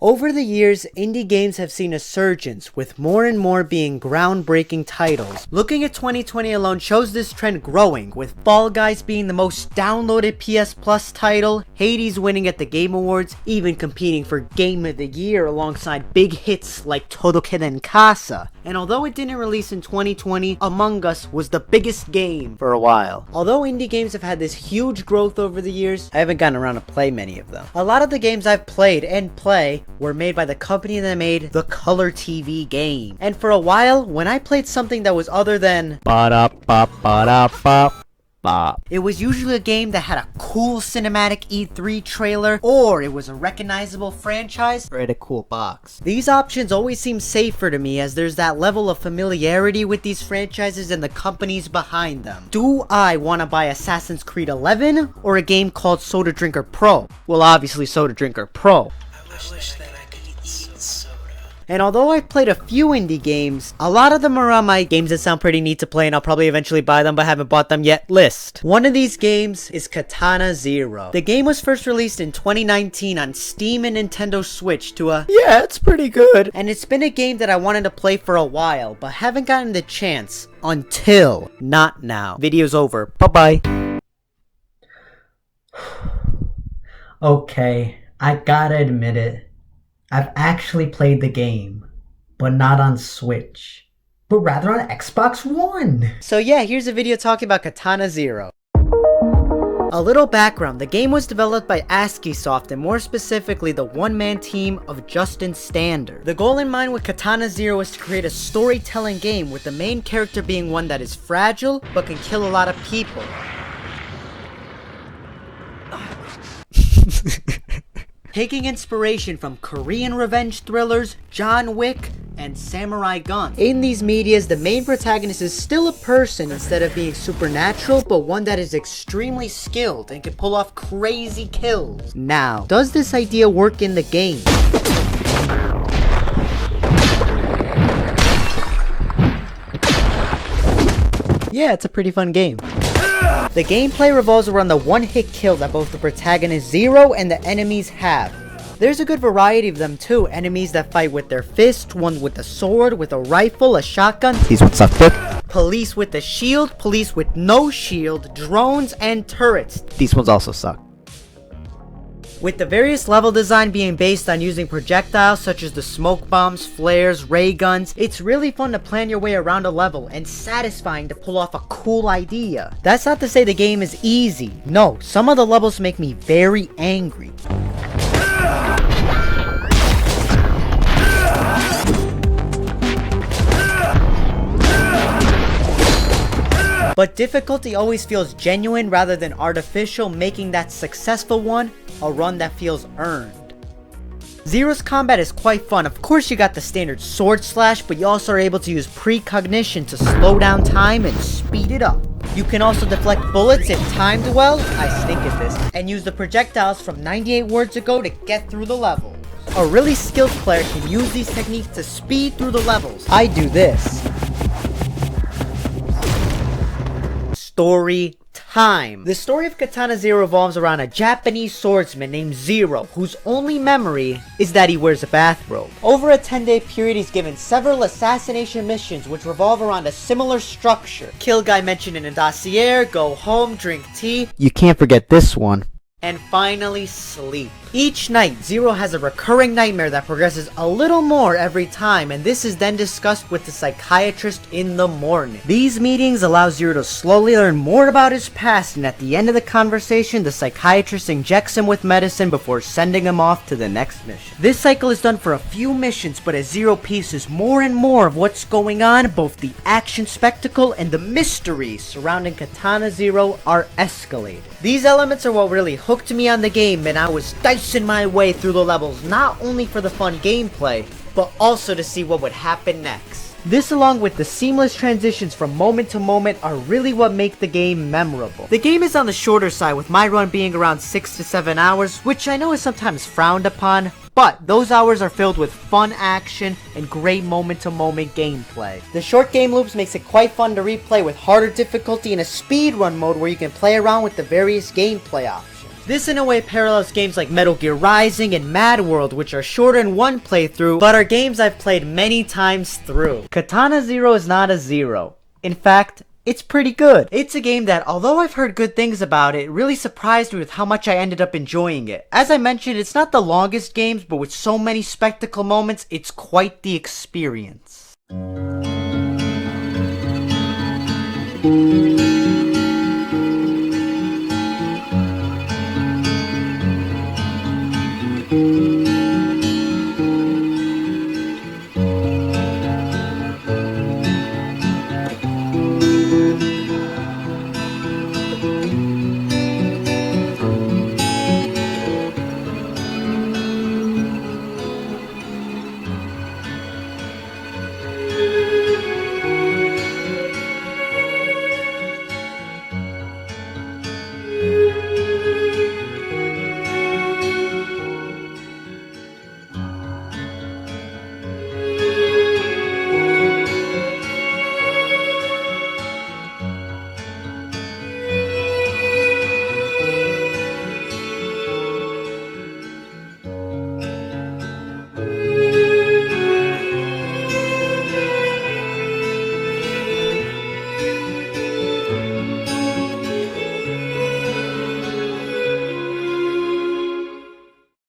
Over the years, indie games have seen a surgence, with more and more being groundbreaking titles. Looking at 2020 alone shows this trend growing, with Fall Guys being the most downloaded PS Plus title, Hades winning at the Game Awards, even competing for Game of the Year alongside big hits like Todo Queda en Casa. And although it didn't release in 2020, Among Us was the biggest game for a while. Although indie games have had this huge growth over the years, I haven't gotten around to play many of them. A lot of the games I've played and play were made by the company that made the Color TV game. And for a while, when I played something that was other than it was usually a game that had a cool cinematic E3 trailer, or it was a recognizable franchise, or had a cool box. These options always seem safer to me, as there's that level of familiarity with these franchises and the companies behind them. Do I want to buy Assassin's Creed 11 or a game called Soda Drinker Pro? Well, obviously Soda Drinker Pro. I wish that I could eat soda. And although I've played a few indie games, a lot of them are on my games that sound pretty neat to play and I'll probably eventually buy them but haven't bought them yet list. One of these games is Katana Zero. The game was first released in 2019 on Steam and Nintendo Switch to a yeah, it's pretty good. And it's been a game that I wanted to play for a while but haven't gotten the chance until not now. Video's over. Bye-bye. Okay, I gotta admit it. I've actually played the game, but not on Switch, but rather on Xbox One. So yeah, here's a video talking about Katana Zero. A little background, the game was developed by ASCIIsoft and more specifically the one-man team of Justin Stander. The goal in mind with Katana Zero is to create a storytelling game with the main character being one that is fragile but can kill a lot of people. Taking inspiration from Korean revenge thrillers, John Wick, and Samurai Gunn. In these medias, the main protagonist is still a person instead of being supernatural, but one that is extremely skilled and can pull off crazy kills. Now, does this idea work in the game? Yeah, it's a pretty fun game. The gameplay revolves around the one-hit kill that both the protagonist Zero and the enemies have. There's a good variety of them too, enemies that fight with their fist, one with a sword, with a rifle, a shotgun, these ones suck dick, police with a shield, police with no shield, drones, and turrets, these ones also suck. With the various level design being based on using projectiles such as the smoke bombs, flares, ray guns, it's really fun to plan your way around a level and satisfying to pull off a cool idea. That's not to say the game is easy. No, some of the levels make me very angry. But difficulty always feels genuine rather than artificial, making that successful one a run that feels earned. Zero's combat is quite fun. Of course you got the standard sword slash, but you also are able to use precognition to slow down time and speed it up. You can also deflect bullets if timed well, I stink at this, and use the projectiles from 98 words ago to get through the level. A really skilled player can use these techniques to speed through the levels. I do this. Story time. The story of Katana Zero revolves around a Japanese swordsman named Zero, whose only memory is that he wears a bathrobe. Over a 10-day period, he's given several assassination missions which revolve around a similar structure. Kill guy mentioned in a dossier, go home, drink tea. You can't forget this one. And finally, sleep. Each night, Zero has a recurring nightmare that progresses a little more every time, and this is then discussed with the psychiatrist in the morning. These meetings allow Zero to slowly learn more about his past, and at the end of the conversation, the psychiatrist injects him with medicine before sending him off to the next mission. This cycle is done for a few missions, but as Zero pieces more and more of what's going on, both the action spectacle and the mystery surrounding Katana Zero are escalated. These elements are what really hooked me on the game, and I was dicing my way through the levels not only for the fun gameplay, but also to see what would happen next. This, along with the seamless transitions from moment to moment, are really what make the game memorable. The game is on the shorter side, with my run being around 6 to 7 hours, which I know is sometimes frowned upon, but those hours are filled with fun action and great moment-to-moment gameplay. The short game loops makes it quite fun to replay with harder difficulty and a speedrun mode where you can play around with the various gameplay options. This in a way parallels games like Metal Gear Rising and Madworld, which are shorter in one playthrough, but are games I've played many times through. Katana Zero is not a 0. In fact, it's pretty good. It's a game that, although I've heard good things about it, really surprised me with how much I ended up enjoying it. As I mentioned, it's not the longest games, but with so many spectacle moments, it's quite the experience.